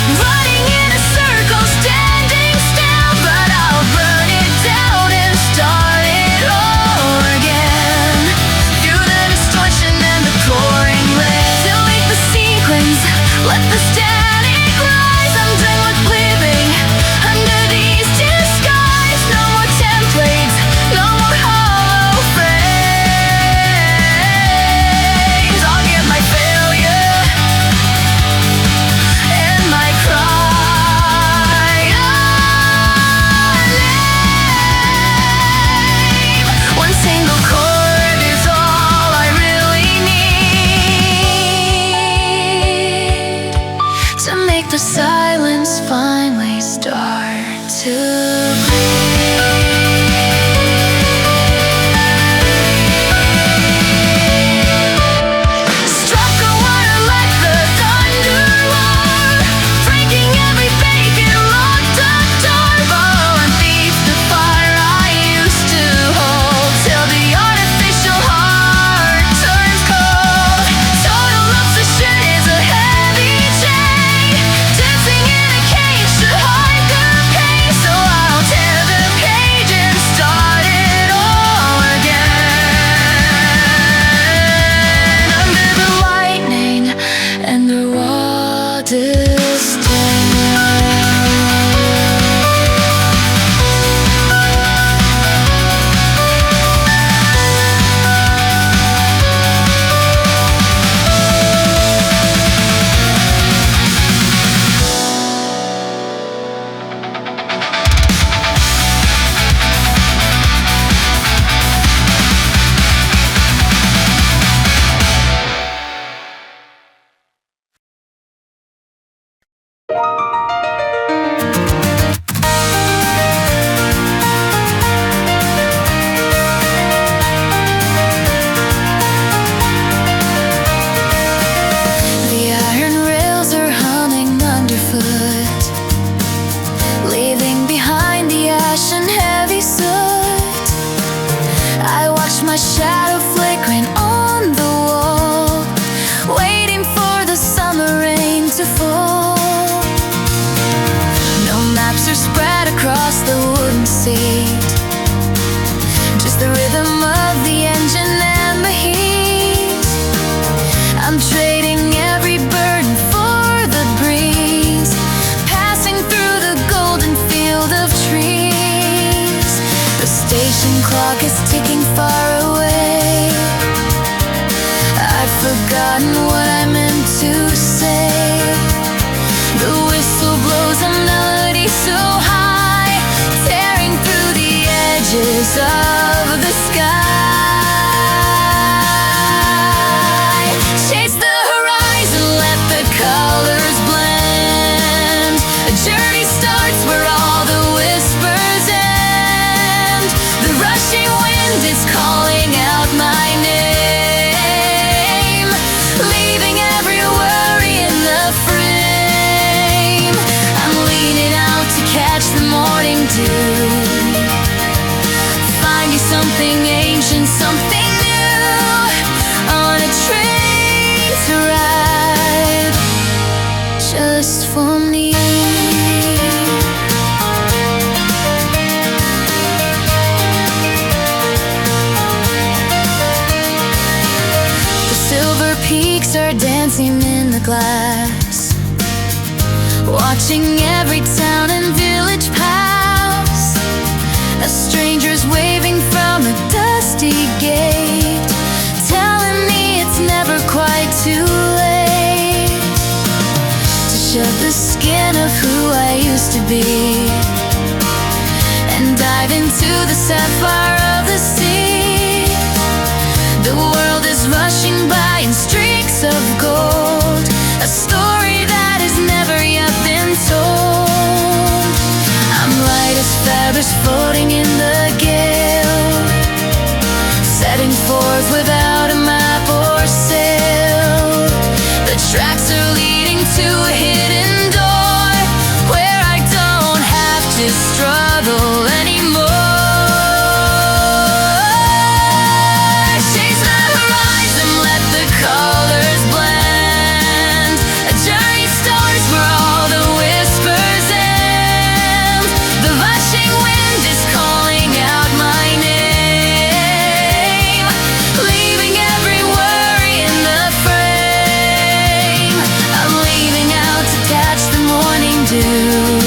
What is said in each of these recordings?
Running in a circle, standing still, but I'll burn it down shadow flickering on the wall, waiting for the summer rain to fall. No maps are spread across the wooden seat, just the rhythm of the engine and the heat. I'm trading every burden for the breeze, passing through the golden field of trees. The station clock is ticking far away. I've forgotten what I meant to say. The whistle blows a melody so high, tearing through the edges of the sky. Chase the horizon, let the colors blend. A journey starts where all the whispers end. The rushing wind is calling out my name, leaving every worry in the frame. I'm leaning out to catch the morning dew, finding something ancient, something new, on a train to ride just for me. The silver peaks are dancing in the glass, watching every town and village pass, as strangers waving from a dusty gate, telling me it's never quite too late to shed the skin of who I used to be and dive into the sapphire of the sea. The world is rushing by in streaks of gold, a story that has never yet been told. I'm light as feathers floating in the gale, setting forth without a map or sail. The tracks are leading to a hidden door where I don't have to struggle anymore. Chase the horizon, let the colors blend. A journey starts where all the whispers end. The rushing wind is calling out my name, leaving every worry in the frame. I'm leaving out to catch the morning dew,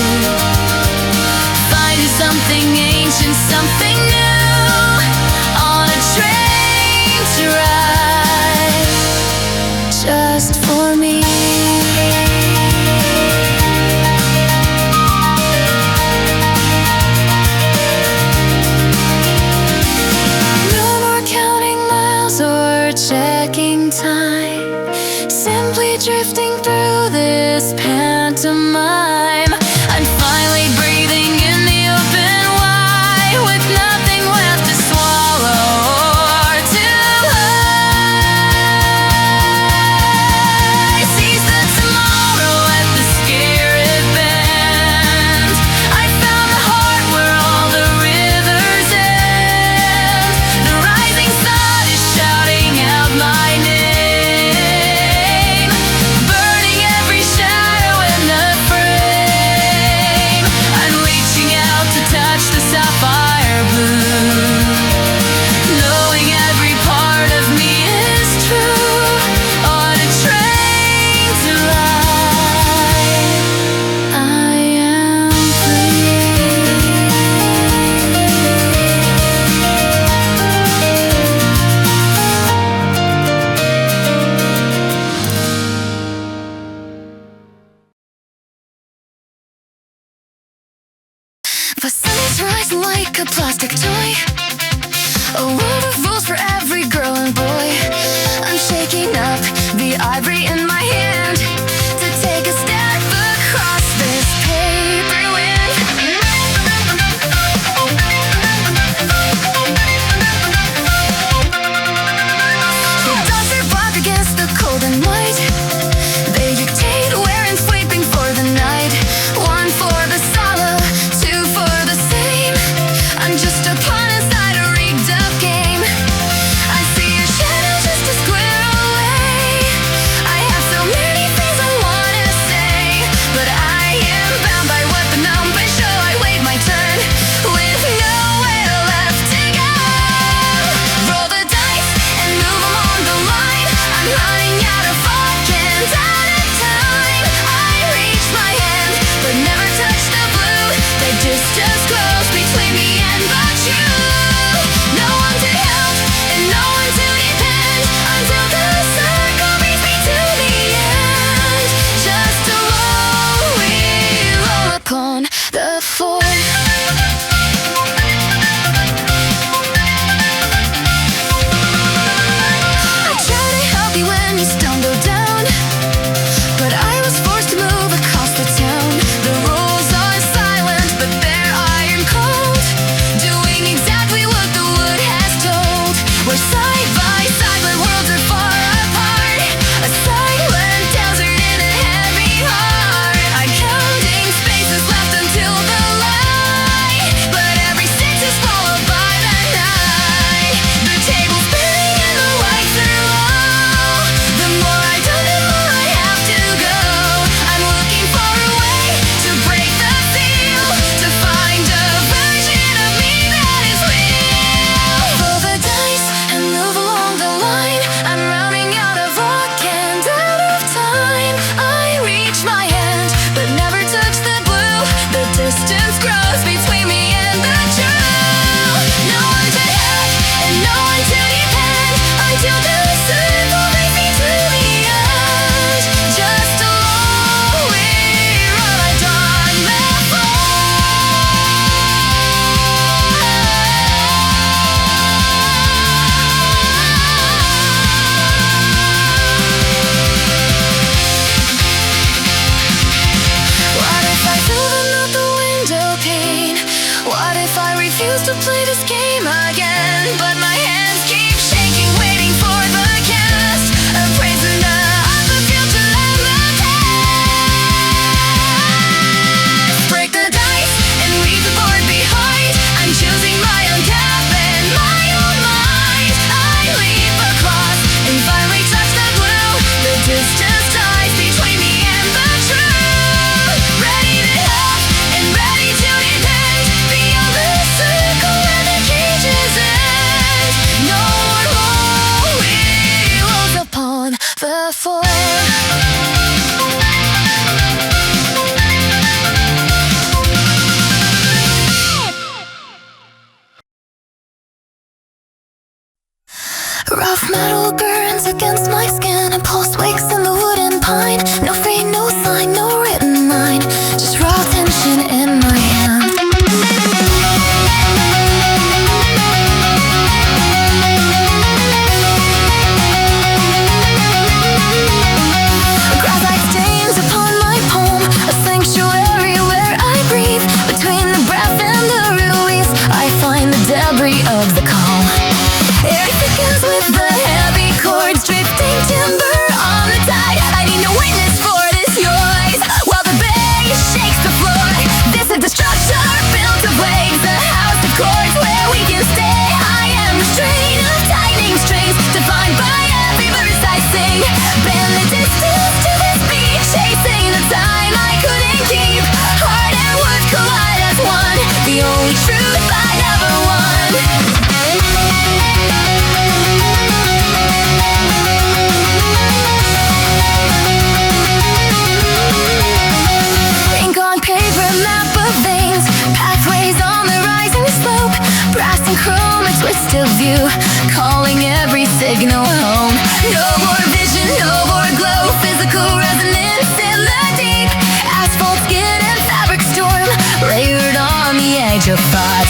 finding something ancient, something new, on a train to ride just for me. No more counting miles or checking time, simply drifting through this pantomime. I'm finally breathing in the open wide, with nothing left to swallow or to hide. Seize the tomorrow at the spirit bend. I found the heart where all the rivers end. The rising sun is shouting out my name, burning every shadow in the frame. I'm reaching out to touch the sapphire blue, knowing every part of me is true, on a train to ride. I am free. But Sundays rise like a plastic toy, a world of rules for every girl and boy. I'm shaking up the ivory in my hand to take a step across this paper wind. The dogs are bark against the cold and white. They dictate where and sweeping for the night. One for the solo, two for the same. I'm just a pawn inside a rigged up game. metal burns against my skin, a pulse wakes in the wooden pine. No fade, no sign, no written line, just raw tension in my hand. Graphite stains upon my palm, a sanctuary where I breathe. Between the breath and the release, I find the debris of the calm. Air thickens with the heavy chords, drifting timber on the tide. I need no witness for this noise, while the bass shakes the floor. This is the structure built of waves, a house of chords where we can stay. I am the strain of tightening strings, defined by every verse I sing. Bend the distance to this beat, chasing the time I couldn't keep. Heart and wood collide as one, the only truth I ever won. Ink on paper, map of veins, pathways on the rising slope. Brass and chrome, a twisted view, calling every signal home. No more vision, no more glow, physical resonance in the deep. Asphalt skin and fabric storm, layered on the edge of thought.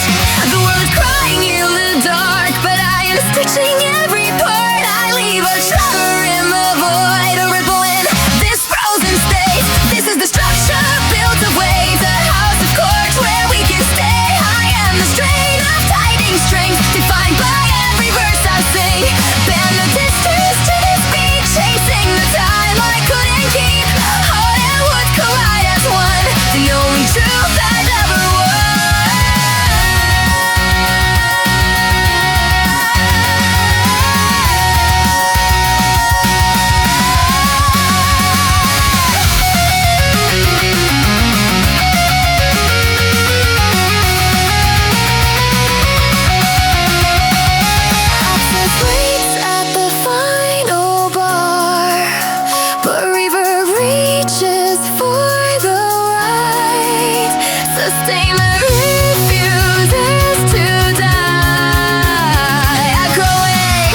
The world is crying in the dark, but I am stitching every part. I leave a tremor in the void, a ripple in this frozen state. This is the structure built of waves, a house of chords where we can stay. I am the strain of tightening strings, defined by every verse I sing. Bend the distance to this beat, chasing the time I couldn't keep. Heart and wood collide as one, the only truth I've ever won. Absence waits at the final bar, but reverb reaches for the right. Sustainment refuses to die, echoing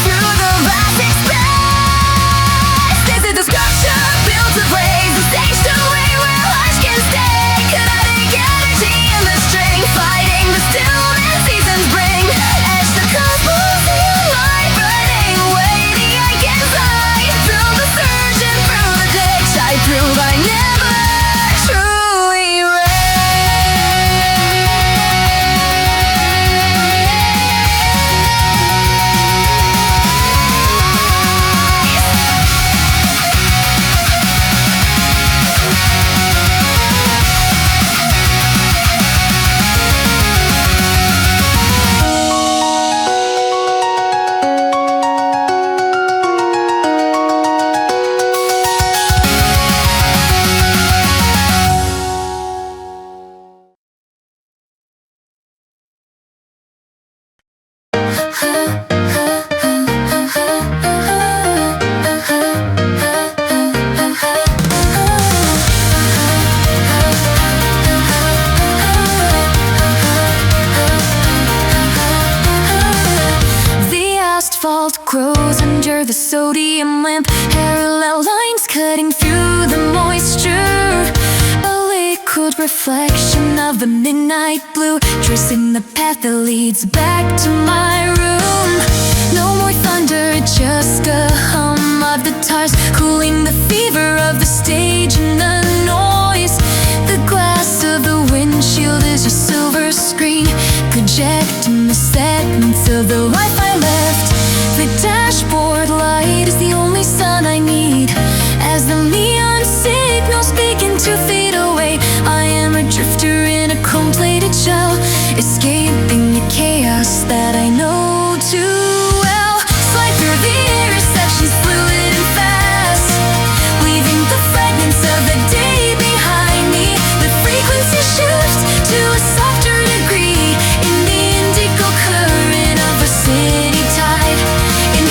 through the vast expanse. This is the structure built of waves, a staged away where life can stay. Kinetic energy in the string, fighting the stillness seasons bring. Edge the cosmos in light, burning away the ache inside. Through the surge and through the ditch, I prove I never truly rise. The asphalt grows under the sodium lamp, parallel lines cutting through the moisture. A liquid reflection of the midnight blue, tracing the path that leads back to my room. No more thunder, just a hum of guitars, cooling the fever of the stage and the noise. The glass of the windshield is a silver screen, projecting the segments of the life I left. The dashboard light is the only sun I need. As the neon signals begin to fade away, I am a drifter in a chrome-plated shell, escaping the chaos that I know too well. Slide through the intersections, fluid and fast, leaving the fragments of the day behind me. The frequency shifts to a softer degree in the indigo current of a city tide. In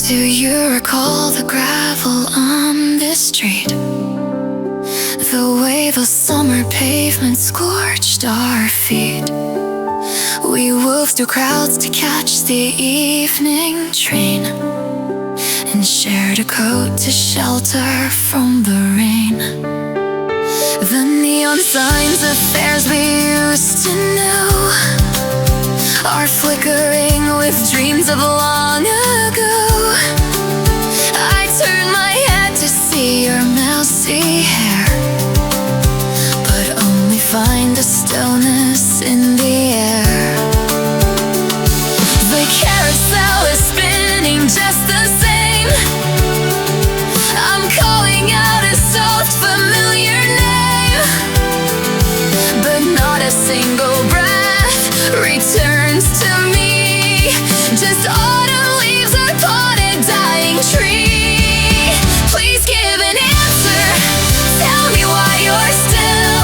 Do you recall the gravel on this street? The way the summer pavement scorched our feet. We moved through crowds to catch the evening train, and shared a coat to shelter from the rain. The neon signs of fairs we used to know are flickering with dreams of long ago. I turn my head to see your mousy hair, but only find a stillness in the air. The carousel is spinning just the same. I'm calling out a soft familiar name, but not a single breath returns to me. Just autumn leaves upon a dying tree. Please give an answer. Tell me why you're still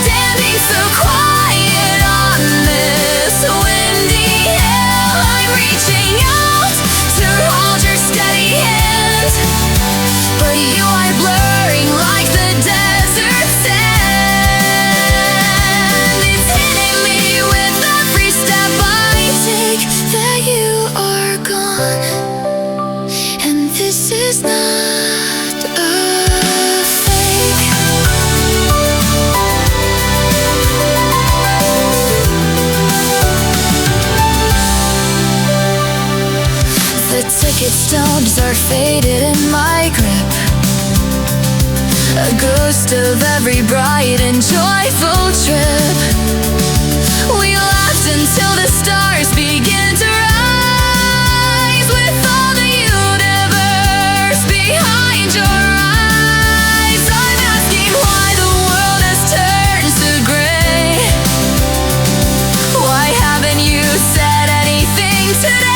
standing so quiet on this windy hill. I'm reaching out to hold your steady hand, but you are blurring like the desert sand. It's hitting me with every step I take that you are gone, and this is not a fake. The ticket stubs are faded in my grip, a ghost of every bright and joyful trip. We laughed until the stars began to rise, with all the universe behind your eyes. I'm asking why the world has turned so gray. Why haven't you said anything today?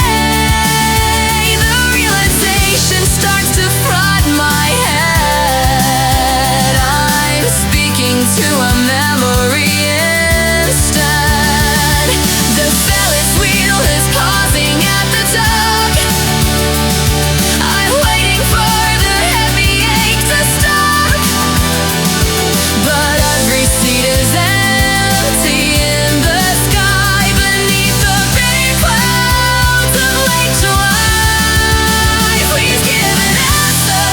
The realization starts to flood my head. I'm speaking to a memory instead. The Ferris wheel is pausing at the dock. I'm waiting for the heavy ache to stop, but every seat is empty in the sky beneath the big clouds of late July. Please give an answer.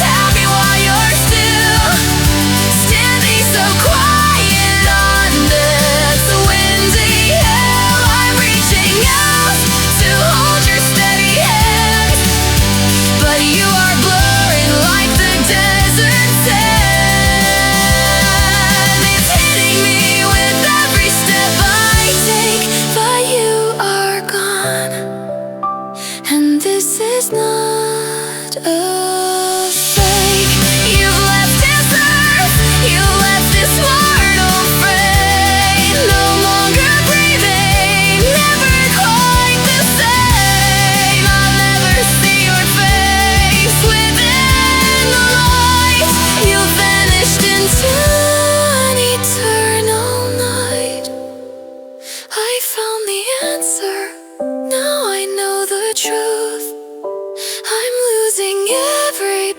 Tell me why you're still standing so quiet on this windy hill. I'm reaching out to hold your steady hand, but you are blurring like the desert sand. It's hitting me with every step I take, but you are gone, and this is not a fake. You've left this earth, you left this mortal frame, no longer breathing, never quite the same. I'll never see your face within the light. You vanished into an eternal night. I found the answer, now I know the truth. I'm losing every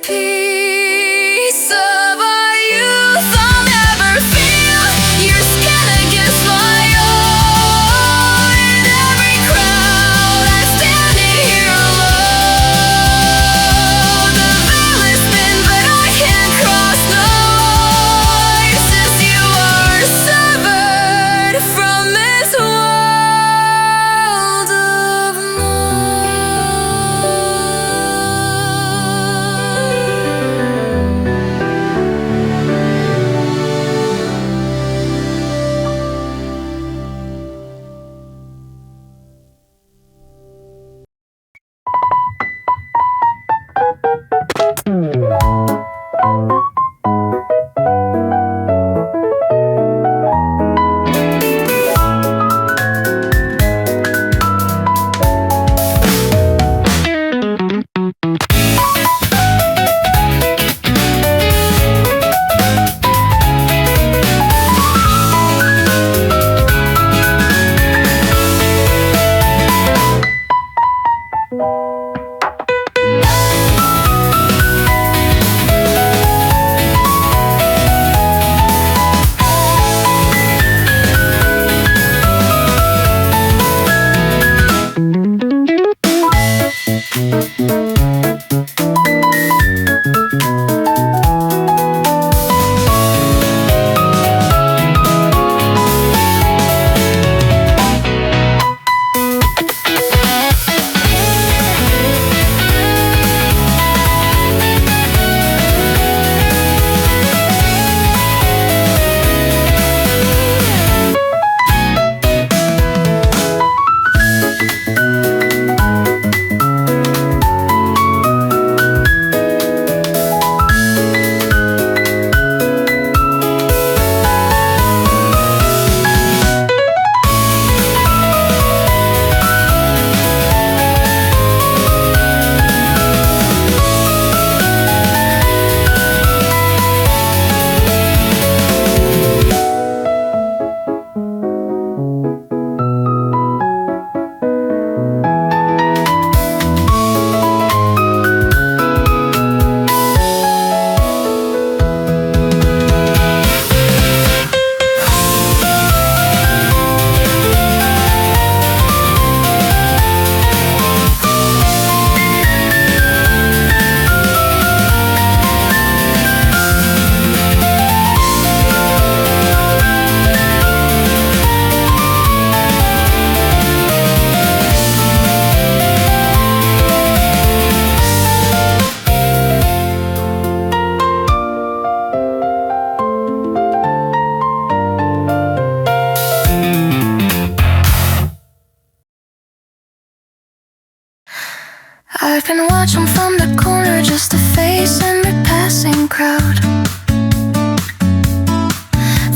I've been watching from the corner, just a face in the passing crowd.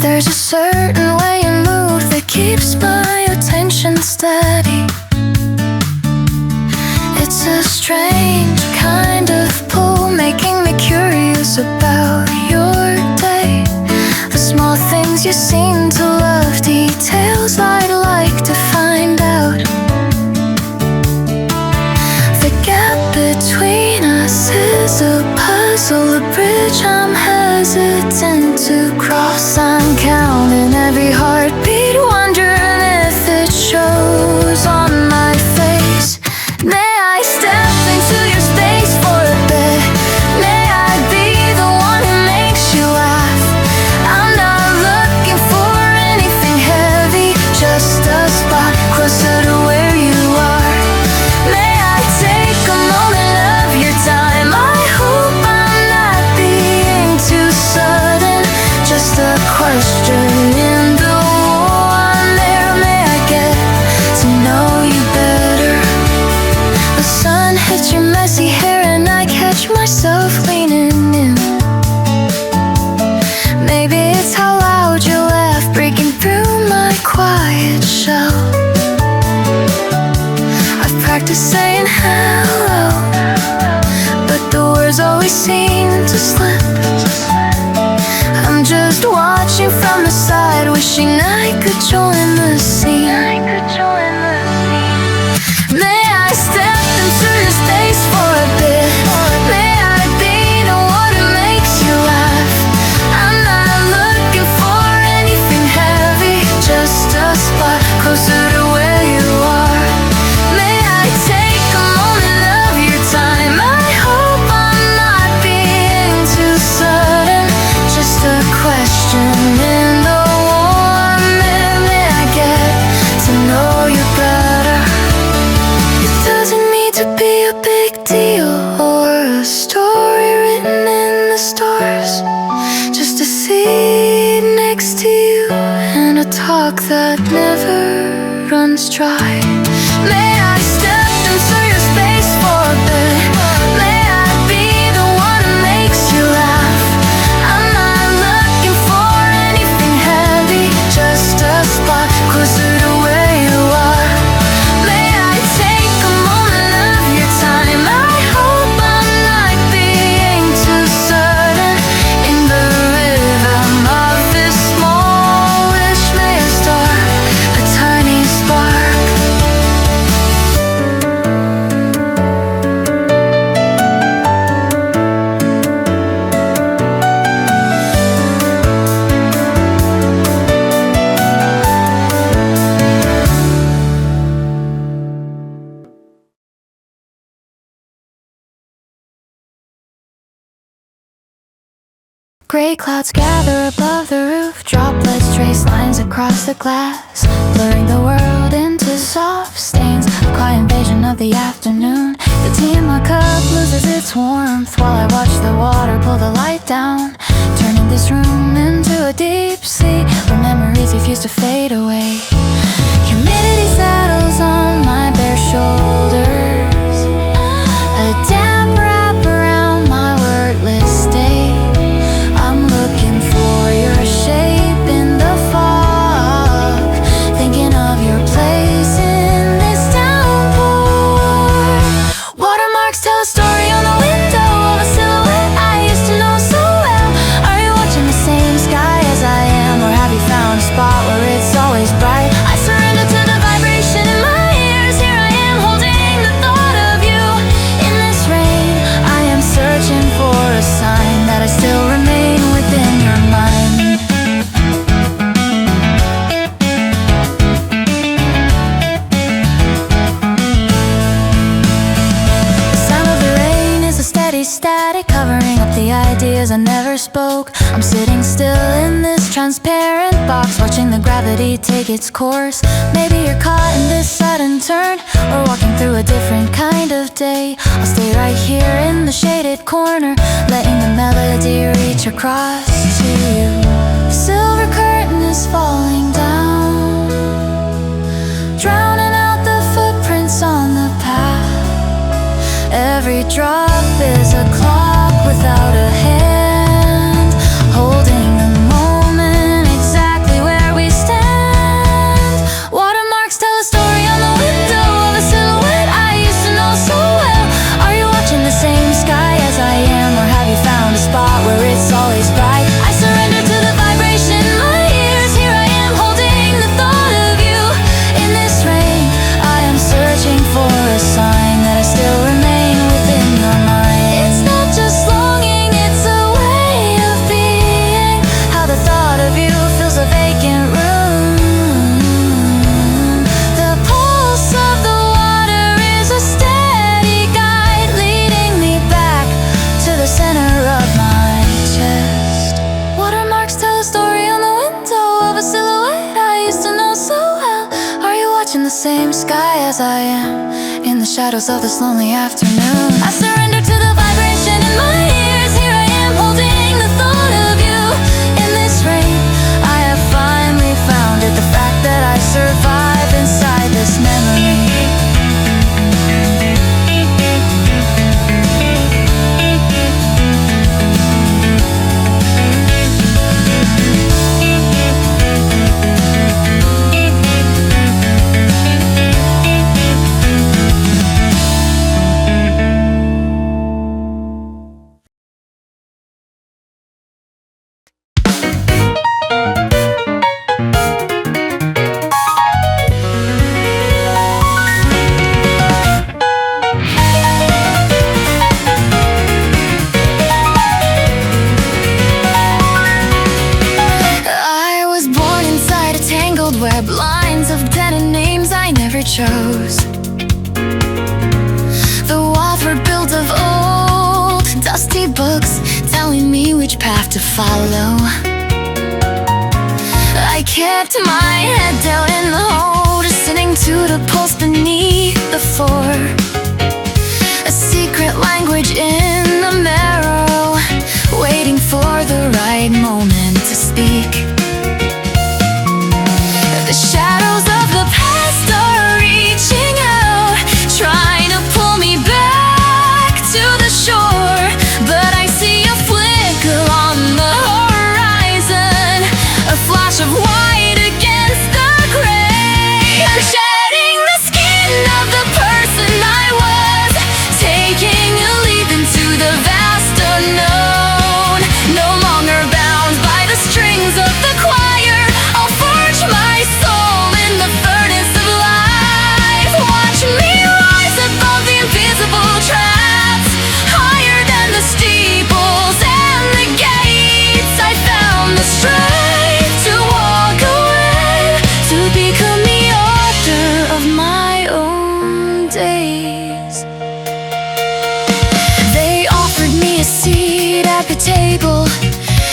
There's a certain way you move that keeps my attention steady. It's a strange kind of pull, making me curious about your day. The small things you seem to love, details I'd like to find out. The gap between us is a puzzle, a bridge I'm hesitant to cross. I'm counting every heartbeat, wondering if it shows on my face. May I step into your space for a bit? May I be the one who makes you laugh? I'm not looking for anything heavy, just a spot closer to where you are. May I take a moment of your time? I hope I'm not being too sudden, just a question in the one there. May I get to know you better? The sun hits your messy hair and I catch myself leaning in. Maybe it's how loud you laugh, breaking through my quiet shell. I've practiced saying hello, but the words always seem to slip. I'm just watching from the side, wishing I could join the scene. May I step into your space for a bit? May I be the one who makes you laugh? I'm not looking for anything heavy, just a spot closer to where you are. May I take a moment of your time? I hope I'm not being too sudden, just a question in the warm air. May I get to know you better? It doesn't need to be a big deal or a story written in the stars. Just a seat next to you and a talk that never runs dry. May I step into your space for a bit? May I be the one who makes you laugh? I'm not looking for anything heavy, just a spot closer to where you are. May I take a moment of your time? I hope I'm not being too sudden in the rhythm of this small wish. May I start a tiny spark? Gray clouds gather above the roof, droplets trace lines across the glass, blurring the world into soft stains, a quiet invasion of the afternoon. The tea in my cup loses its warmth while I watch the water pull the light down, turning this room into a deep sea where memories refuse to fade away. Humidity settles on my bare shoulders, a damp wrap around my wordless state. I'm looking for your shape in the fog, thinking of your place in this downpour. Watermarks tell a story on the window of a silhouette I used to know so well. Are you watching the same sky as I am, or have you found a spot where it's always bright? I surrender to the vibration in my ears. Here I am holding the thought of you in this rain. I am searching for a sign that I still remain within your mind. The sound of the rain is a steady static covering up the ideas I never spoke. I'm sitting still in this transparent box, watching the gravity take its course. Maybe you're caught in this sudden turn, or walking through a different kind of day. I'll stay right here in the shaded corner, letting the melody reach across to you. The silver curtain is falling down, drowning out the footprints on the path. every drop is a clock without a hand, holding the moment exactly where we stand. Watermarks tell a story on the window of a silhouette I used to know so well. Are you watching the same sky as I am, or have you found a spot where it's always bright? I surrender to the vibration in my ears. Here I am holding the thought of you in this rain. I am searching for a sign that I still remain within your mind. It's not just longing, it's a way of being. How the thought of you fills a vacant room. The pulse of the water is a steady guide, leading me back to the center of my chest. Watermarks tell a story on the window of a silhouette I used to know so well. Are you watching the same sky as I am in the shadows of this lonely afternoon? I surrender to the vibration in my ears. Here I am holding the thought of you in this rain. I have finally found it, the fact that I survive inside this memory. I was born inside a tangled web, lines of pen and names I never chose. The walls were built of old, dusty books telling me which path to follow. I kept my head down in the hole, listening to the pulse beneath the floor. A secret language in the marrow, waiting for the right moment to speak. The shadows of the past are reaching out, trying to pull me back to the shore. But I see a flicker on the horizon, a flash of white against the gray. I'm shedding the skin of the person I was, taking a leap into the vast unknown. No longer bound by the strings of the choir, I'll forge my soul in the furnace of life. Watch me rise above the invisible traps, higher than the steeples and the gates. I found the strength to walk away, to become the author of my own days. They offered me a seat at the table,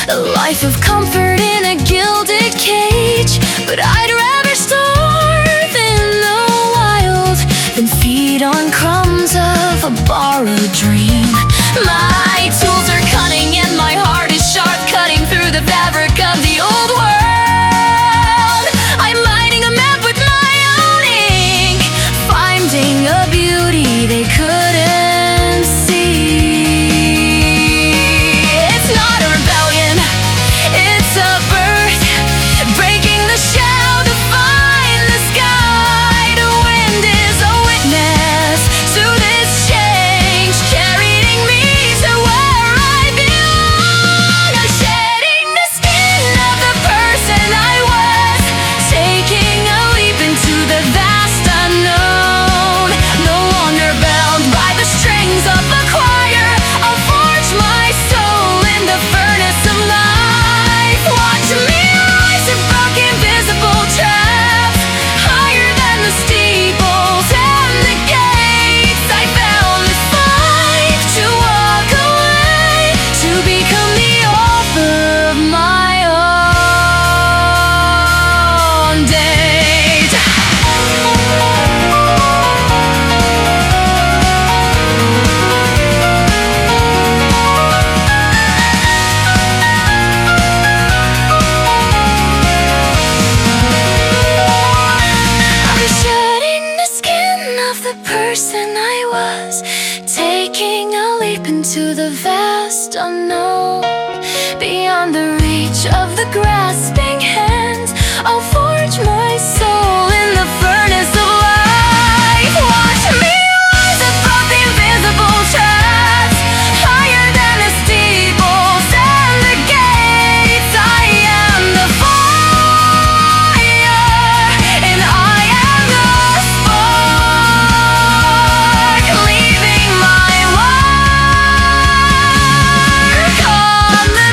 a life of comfort in a gilded cage. But I'd rather starve in the wild than feed on crumbs of a borrowed dream. My tools are cunning and my heart is sharp, cutting through the fabric of the old world. I'm lighting a map with my own ink, finding a beauty they couldn't see. It's not a rebellion, it's a birth, breaking the shell to find the sky. The wind is a witness to this change, carrying deep into the vast unknown. Beyond the reach of the grasping hands, I'll forge my soul in the furnace of life. Watch me rise above the invisible traps, higher than the steeples and the gates. I am the fire, and I am the spark, leaving my mark on the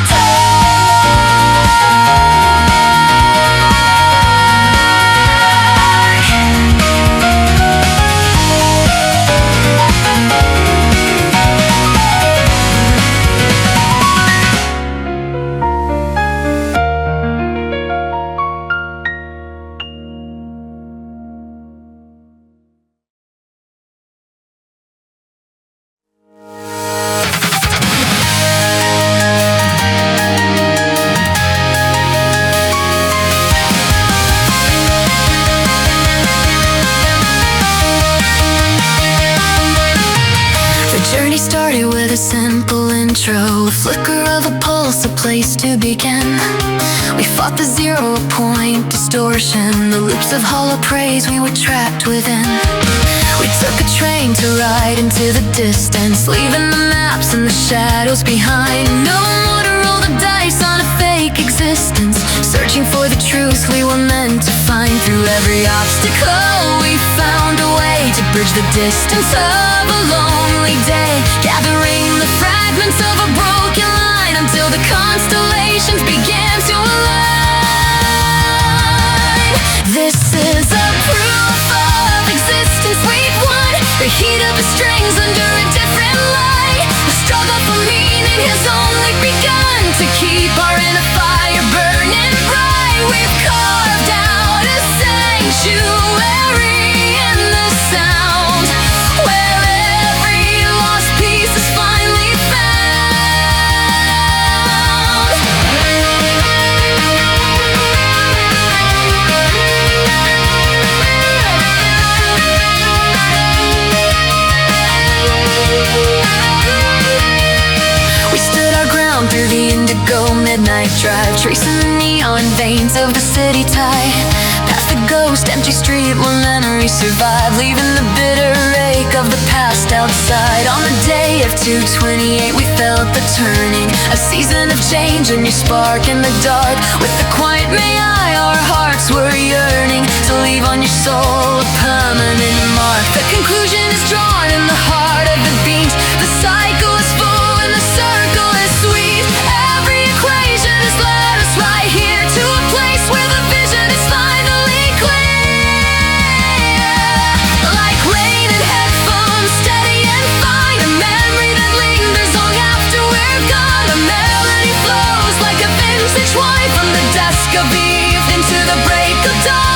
journey started with a simple intro, a flicker of a pulse, a place to begin. We fought the 0 point distortion, the loops of hollow praise we were trapped within. We took a train to ride into the distance, leaving the maps and the shadows behind. No more to roll the dice on a fake existence, searching for the truth we were meant to find. Through every obstacle we found a way to bridge the distance of a lonely day, gathering the fragments of a broken line until the constellations began to align. This is a proof of existence we've won, the heat of the strings under a different light. The struggle for meaning has only begun to keep our inner fire burning bright. We've carved out a sanctuary in the sound, where every lost piece is finally found. We stood our ground through the Indigo midnight drive, tracing the neon veins of the city tide. Past the ghost empty street where memories survive, leaving the bitter ache of the past outside. On the day of 2/28 we felt the turning, a season of change, a new spark in the dark. With the quiet may I, our hearts were yearning to leave on your soul a permanent mark. The conclusion is drawn in the heart of the beat, the cycle is full and the circle is sweet. Every equation has led us right here to a place where the vision is finally clear. Like rain and headphones, steady and fine, a memory that lingers long after we're gone. A melody flows like a vintage wine from the dusk of eve into the break of dawn.